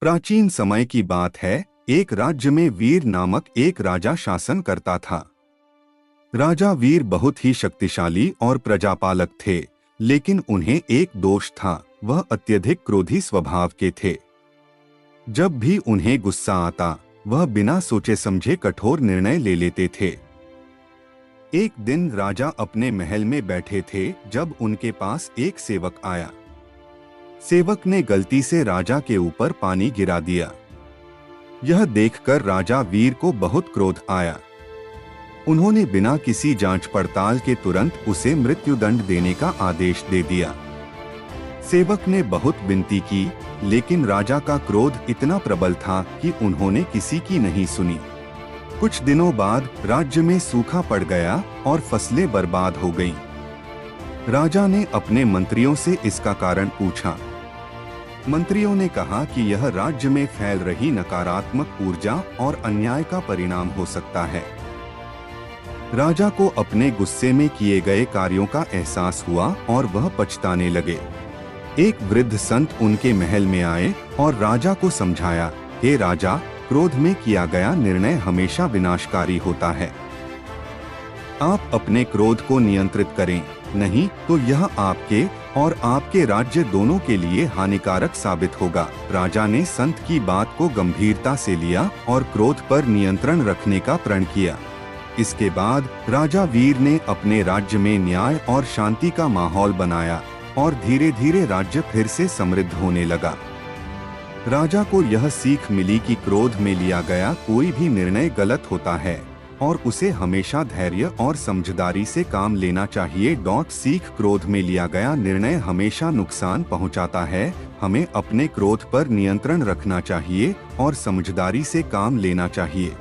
प्राचीन समय की बात है। एक राज्य में वीर नामक एक राजा शासन करता था। राजा वीर बहुत ही शक्तिशाली और प्रजापालक थे, लेकिन उन्हें एक दोष था, वह अत्यधिक क्रोधी स्वभाव के थे। जब भी उन्हें गुस्सा आता, वह बिना सोचे समझे कठोर निर्णय ले लेते थे। एक दिन राजा अपने महल में बैठे थे जब उनके पास एक सेवक आया। सेवक ने गलती से राजा के ऊपर पानी गिरा दिया। यह देखकर राजा वीर को बहुत क्रोध आया। उन्होंने बिना किसी जांच पड़ताल के तुरंत उसे मृत्युदंड देने का आदेश दे दिया। सेवक ने बहुत विनती की, लेकिन राजा का क्रोध इतना प्रबल था कि उन्होंने किसी की नहीं सुनी। कुछ दिनों बाद राज्य में सूखा पड़ गया और फसलें बर्बाद हो गईं। राजा ने अपने मंत्रियों से इसका कारण पूछा। मंत्रियों ने कहा कि यह राज्य में फैल रही नकारात्मक ऊर्जा और अन्याय का परिणाम हो सकता है। राजा को अपने गुस्से में किए गए कार्यों का एहसास हुआ और वह पछताने लगे। एक वृद्ध संत उनके महल में आए और राजा को समझाया, हे राजा, क्रोध में किया गया निर्णय हमेशा विनाशकारी होता है। आप अपने क्रोध को नियंत्रित करें, नहीं तो यह आपके और आपके राज्य दोनों के लिए हानिकारक साबित होगा। राजा ने संत की बात को गंभीरता से लिया और क्रोध पर नियंत्रण रखने का प्रण किया। इसके बाद राजा वीर ने अपने राज्य में न्याय और शांति का माहौल बनाया और धीरे धीरे राज्य फिर से समृद्ध होने लगा। राजा को यह सीख मिली कि क्रोध में लिया गया कोई भी निर्णय गलत होता है और उसे हमेशा धैर्य और समझदारी से काम लेना चाहिए। सीख क्रोध में लिया गया निर्णय हमेशा नुकसान पहुंचाता है। हमें अपने क्रोध पर नियंत्रण रखना चाहिए और समझदारी से काम लेना चाहिए।